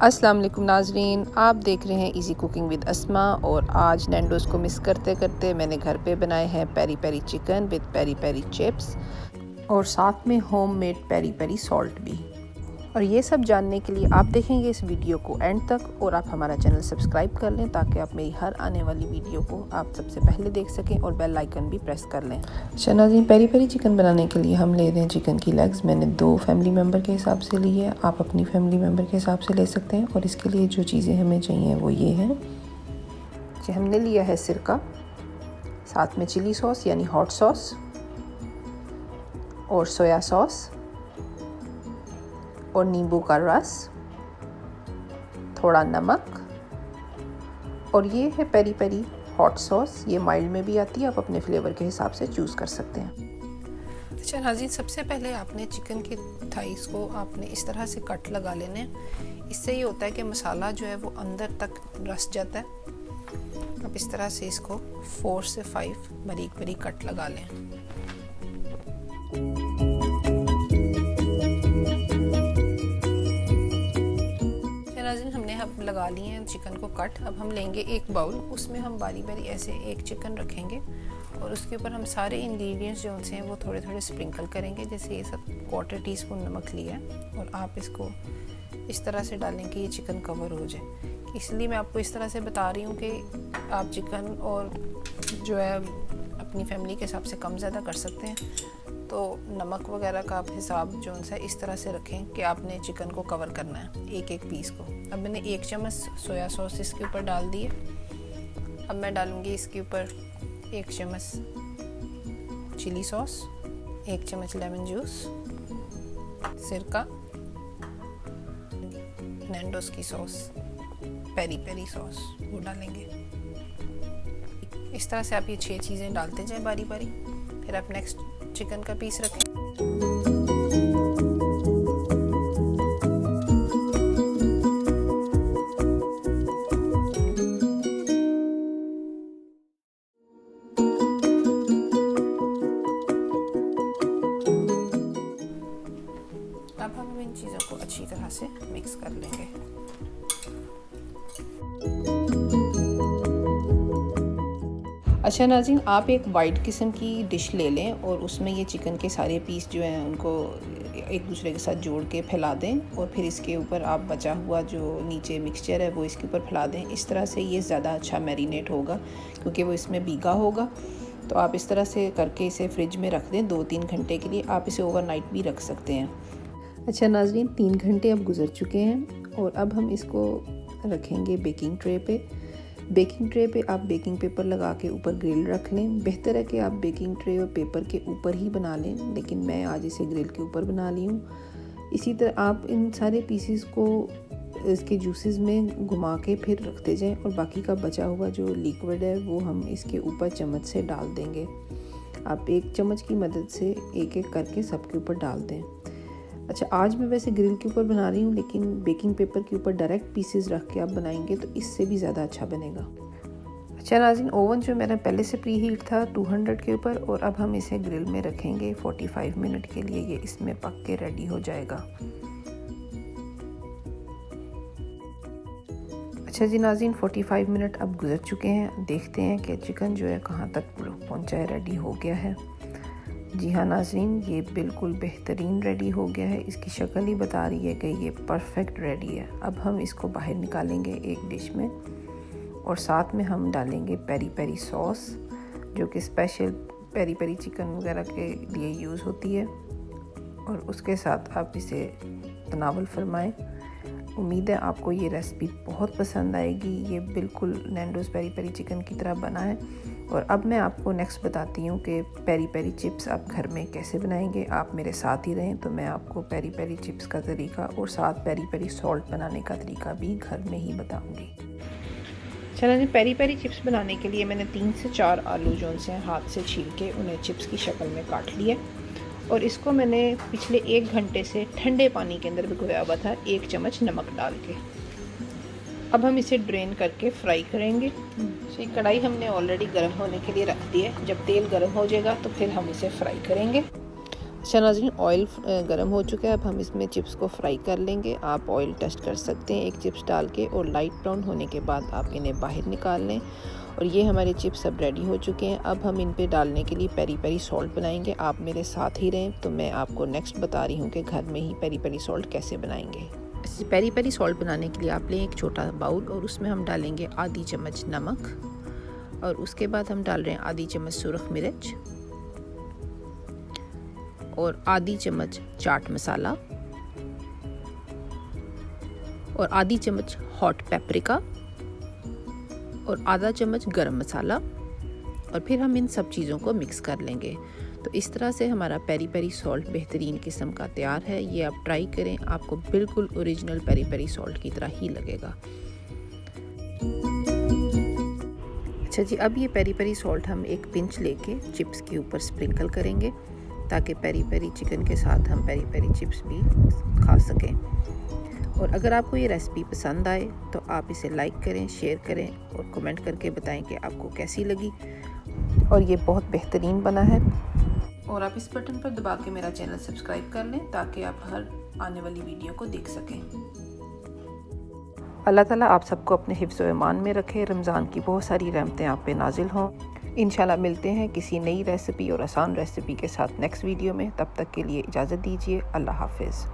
अस्सलाम वालेकुम नाजरीन, आप देख रहे हैं इजी कुकिंग विद अस्मा। और आज नैंडोज़ को मिस करते करते मैंने घर पे बनाए हैं peri peri chicken with peri peri chips और साथ में homemade peri peri salt भी। और ये सब जानने के लिए आप देखेंगे इस वीडियो को एंड तक और आप हमारा चैनल सब्सक्राइब कर लें ताकि आप मेरी हर आने वाली वीडियो को आप सबसे पहले देख सकें और बेल आइकन भी प्रेस कर लें। अच्छा नाज़रीन, पेरी पेरी चिकन बनाने के लिए हम ले रहे हैं चिकन की लेग्स। मैंने 2 फैमिली मेम्बर के हिसाब से ली है, आप अपनी फैमिली मेम्बर के हिसाब से ले सकते हैं। और इसके लिए जो चीज़ें हमें चाहिए वो ये हैं कि हमने लिया है सिरका, साथ में चिली सॉस यानी हॉट सॉस और सोया सॉस और नींबू का रस, थोड़ा नमक, और ये है पेरी पेरी हॉट सॉस। ये माइल्ड में भी आती है, आप अपने फ्लेवर के हिसाब से चूज़ कर सकते हैं। अच्छा नाज़रीन, सबसे पहले आपने चिकन की थाइस को आपने इस तरह से कट लगा लेने। इससे ये होता है कि मसाला जो है वो अंदर तक रस जाता है। आप इस तरह से इसको 4 से 5 बारीक बारीक कट लगा लें। हमने अब लगा लिए हैं चिकन को कट। अब हम लेंगे एक बाउल, उसमें हम बारी बारी ऐसे एक चिकन रखेंगे और उसके ऊपर हम सारे इंग्रेडिएंट्स जो हैं वो थोड़े थोड़े स्प्रिंकल करेंगे। जैसे ये सब 1/4 टीस्पून नमक लिया है और आप इसको इस तरह से डालें कि ये चिकन कवर हो जाए। इसलिए मैं आपको इस तरह से बता रही हूँ कि आप चिकन और जो है अपनी फैमिली के हिसाब से कम ज़्यादा कर सकते हैं। तो नमक वगैरह का आप हिसाब जो है इस तरह से रखें कि आपने चिकन को कवर करना है एक एक पीस को। अब मैंने 1 चम्मच सोया सॉस इसके ऊपर डाल दिए। अब मैं डालूँगी इसके ऊपर 1 चम्मच चिली सॉस, 1 चम्मच लेमन जूस, सिरका, नैंडोज़ की सॉस, पेरी पेरी सॉस वो डालेंगे। इस तरह से आप ये 6 चीज़ें डालते जाएं बारी बारी। फिर आप नेक्स्ट चिकन का पीस रखें। अब हम इन चीज़ों को अच्छी तरह से मिक्स कर लेंगे। अच्छा नाज़रीन, आप एक वाइट किस्म की डिश ले लें और उसमें ये चिकन के सारे पीस जो हैं उनको एक दूसरे के साथ जोड़ के फैला दें और फिर इसके ऊपर आप बचा हुआ जो नीचे मिक्सचर है वो इसके ऊपर फैला दें। इस तरह से ये ज़्यादा अच्छा मैरिनेट होगा क्योंकि वो इसमें भीगा होगा। तो आप इस तरह से करके इसे फ्रिज में रख दें 2-3 घंटे के लिए। आप इसे ओवरनाइट भी रख सकते हैं। अच्छा नाज़रीन, 3 घंटे अब गुजर चुके हैं और अब हम इसको रखेंगे बेकिंग ट्रे पे। बेकिंग ट्रे पे आप बेकिंग पेपर लगा के ऊपर ग्रिल रख लें। बेहतर है कि आप बेकिंग ट्रे और पेपर के ऊपर ही बना लें, लेकिन मैं आज इसे ग्रिल के ऊपर बना ली हूँ। इसी तरह आप इन सारे पीसेस को इसके जूसेस में घुमा के फिर रखते जाएं और बाकी का बचा हुआ जो लिक्विड है वो हम इसके ऊपर चम्मच से डाल देंगे। आप 1 चम्मच की मदद से एक एक करके सबके ऊपर डाल दें। अच्छा, आज मैं वैसे ग्रिल के ऊपर बना रही हूँ, लेकिन बेकिंग पेपर के ऊपर डायरेक्ट पीसेस रख के आप बनाएंगे तो इससे भी ज़्यादा अच्छा बनेगा। अच्छा नाज़रीन, ओवन जो मेरा पहले से प्री हीट था 200 के ऊपर और अब हम इसे ग्रिल में रखेंगे 45 मिनट के लिए। ये इसमें पक के रेडी हो जाएगा। अच्छा जी नाज़रीन, 45 मिनट अब गुजर चुके हैं। देखते हैं कि चिकन जो है कहाँ तक पहुँचा है, रेडी हो गया है। जी हाँ नाज़रीन, ये बिल्कुल बेहतरीन रेडी हो गया है। इसकी शक्ल ही बता रही है कि ये परफेक्ट रेडी है। अब हम इसको बाहर निकालेंगे एक डिश में और साथ में हम डालेंगे पेरी पेरी सॉस जो कि स्पेशल पेरी पेरी चिकन वगैरह के लिए यूज़ होती है। और उसके साथ आप इसे तनावल फरमाएं। उम्मीद है आपको ये रेसिपी बहुत पसंद आएगी। ये बिल्कुल नैंडोज़ पेरी पेरी चिकन की तरह बना है। और अब मैं आपको नेक्स्ट बताती हूँ कि पेरी पेरी चिप्स आप घर में कैसे बनाएंगे। आप मेरे साथ ही रहें तो मैं आपको पेरी पेरी चिप्स का तरीका और साथ पेरी पेरी सॉल्ट बनाने का तरीका भी घर में ही बताऊँगी। चलो जी, पेरी पेरी चिप्स बनाने के लिए मैंने 3 से 4 आलू जो से हाथ से छील के उन्हें चिप्स की शक्ल में काट लिया और इसको मैंने पिछले 1 घंटे से ठंडे पानी के अंदर भिगोया हुआ था 1 चम्मच नमक डाल के। अब हम इसे ड्रेन करके फ्राई करेंगे। तो कढ़ाई हमने ऑलरेडी गर्म होने के लिए रख दी है। जब तेल गर्म हो जाएगा तो फिर हम इसे फ्राई करेंगे। अच्छा नाज़रीन, ऑयल गर्म हो चुका है। अब हम इसमें चिप्स को फ्राई कर लेंगे। आप ऑयल टेस्ट कर सकते हैं एक चिप्स डाल के, और लाइट ब्राउन होने के बाद आप इन्हें बाहर निकाल लें। और ये हमारे चिप्स अब रेडी हो चुके हैं। अब हम इन पे डालने के लिए पेरी पेरी सॉल्ट बनाएंगे। आप मेरे साथ ही रहें, तो मैं आपको नेक्स्ट बता रही हूँ कि घर में ही पेरी पेरी सॉल्ट कैसे बनाएंगे। पेरी पेरी सॉल्ट बनाने के लिए आप लें एक छोटा बाउल, और उसमें हम डालेंगे आधी चम्मच नमक, और उसके बाद हम डाल रहे हैं आधी चम्मच सुरख मिर्च, और आधी चम्मच चाट मसाला, और आधी चम्मच हॉट पेपरिका, और आधा चम्मच गरम मसाला, और फिर हम इन सब चीज़ों को मिक्स कर लेंगे। तो इस तरह से हमारा पेरी पेरी सॉल्ट बेहतरीन किस्म का तैयार है। ये आप ट्राई करें, आपको बिल्कुल ओरिजिनल पेरी पेरी सॉल्ट की तरह ही लगेगा। अच्छा जी, अब ये पेरी पेरी सॉल्ट हम एक पिंच लेके चिप्स के ऊपर स्प्रिंकल करेंगे, ताकि पेरी पेरी चिकन के साथ हम पेरी पेरी चिप्स भी खा सकें। और अगर आपको ये रेसिपी पसंद आए तो आप इसे लाइक करें, शेयर करें, और कमेंट करके बताएं कि आपको कैसी लगी। और ये बहुत बेहतरीन बना है। और आप इस बटन पर दबा के मेरा चैनल सब्सक्राइब कर लें, ताकि आप हर आने वाली वीडियो को देख सकें। अल्लाह ताला आप सबको अपने हिफ्ज़ व ईमान में रखे। रमज़ान की बहुत सारी रहमतें आप पे नाजिल हों। इंशाल्लाह मिलते हैं किसी नई रेसिपी और आसान रेसिपी के साथ नेक्स्ट वीडियो में। तब तक के लिए इजाज़त दीजिए। अल्लाह हाफ़िज़।